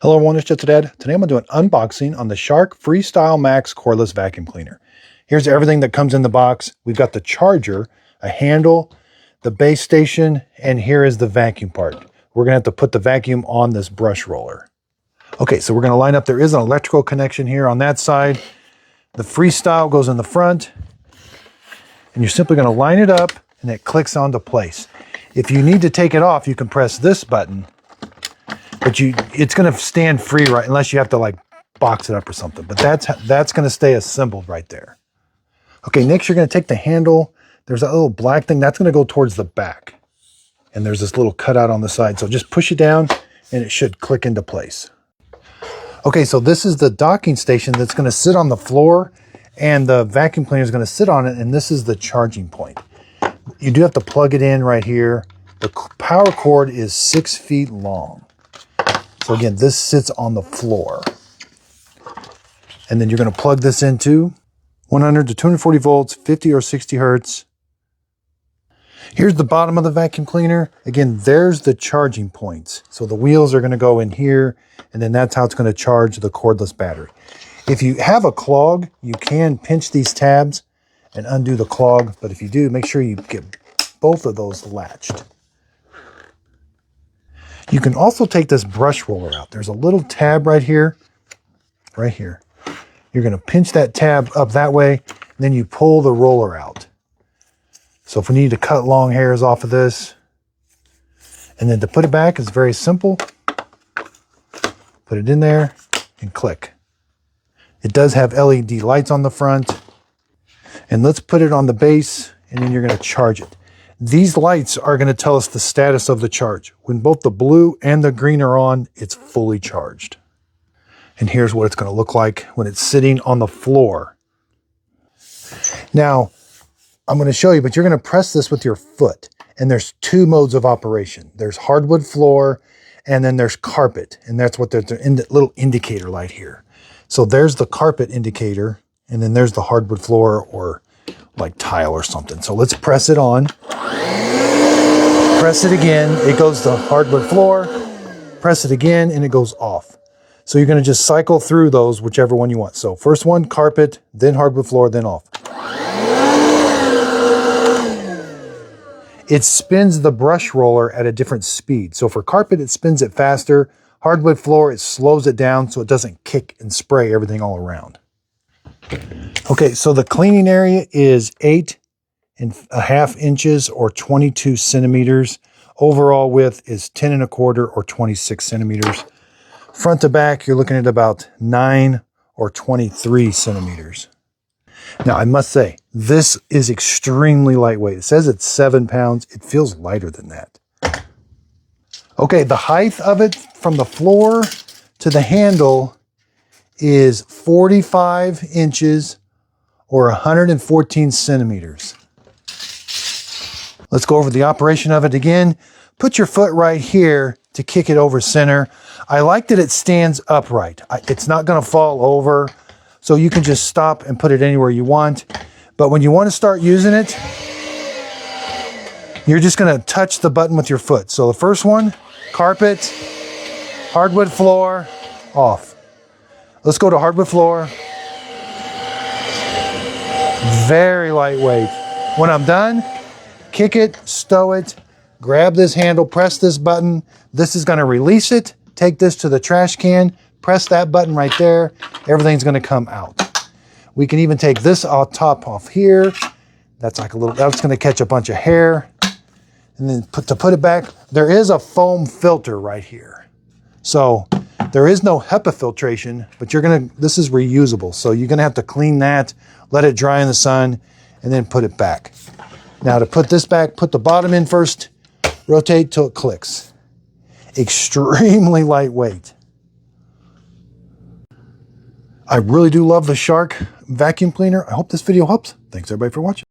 Hello everyone, it's Just a Dad. Today I'm going to do an unboxing on the Shark Freestyle Max cordless vacuum cleaner. Here's everything that comes in the box. We've got the charger, a handle, the base station, and here is the vacuum part. We're going to have to put the vacuum on this brush roller. Okay, so we're going to line up. There is an electrical connection here on that side. The Freestyle goes in the front, and you're simply going to line it up, and it clicks onto place. If you need to take it off, you can press this button. But it's going to stand free, right? Unless you have to like box it up or something. But that's going to stay assembled right there. Okay, next you're going to take the handle. There's that little black thing. That's going to go towards the back. And there's this little cutout on the side. So just push it down and it should click into place. Okay, so this is the docking station that's going to sit on the floor. And the vacuum cleaner is going to sit on it. And this is the charging point. You do have to plug it in right here. The power cord is 6 feet long. So again, this sits on the floor. And then you're going to plug this into 100 to 240 volts, 50 or 60 hertz. Here's the bottom of the vacuum cleaner. Again, there's the charging points. So the wheels are going to go in here, and then that's how it's going to charge the cordless battery. If you have a clog, you can pinch these tabs and undo the clog. But if you do, make sure you get both of those latched. You can also take this brush roller out. There's a little tab right here. You're going to pinch that tab up that way, and then you pull the roller out. So if we need to cut long hairs off of this, and then to put it back, it's very simple. Put it in there and click. It does have LED lights on the front. And let's put it on the base, and then you're going to charge it. These lights are going to tell us the status of the charge. When both the blue and the green are on, it's fully charged. And here's what it's going to look like when it's sitting on the floor. Now, I'm going to show you, but you're going to press this with your foot. And there's two modes of operation. There's hardwood floor, and then there's carpet. And that's what the little indicator light here. So there's the carpet indicator, and then there's the hardwood floor or like tile or something. So let's press it on. Press it again, it goes to hardwood floor. Press it again and it goes off. So you're going to just cycle through those, whichever one you want. So first one, carpet, then hardwood floor, then off. It spins the brush roller at a different speed. So for carpet, it spins it faster. Hardwood floor, it slows it down so it doesn't kick and spray everything all around. Okay, so the cleaning area is 8.5 inches or 22 centimeters. Overall width is 10 1/4 or 26 centimeters. Front to back, you're looking at about 9 or 23 centimeters. Now, I must say, this is extremely lightweight. It says it's 7 pounds. It feels lighter than that. Okay, the height of it from the floor to the handle is 45 inches or 114 centimeters. Let's go over the operation of it again. Put your foot right here to kick it over center. I like that it stands upright. It's not going to fall over, so you can just stop and put it anywhere you want. But when you want to start using it, you're just going to touch the button with your foot. So the first one, carpet, hardwood floor, off. Let's go to hardwood floor. Very lightweight. When I'm done, kick it, stow it, grab this handle, press this button. This is going to release it. Take this to the trash can, press that button right there. Everything's going to come out. We can even take this top off here. That's like that's going to catch a bunch of hair. And then to put it back, there is a foam filter right here. So there is no HEPA filtration, but this is reusable. So you're going to have to clean that, let it dry in the sun, and then put it back. Now to put this back, put the bottom in first, rotate till it clicks. Extremely lightweight. I really do love the Shark vacuum cleaner. I hope this video helps. Thanks everybody for watching.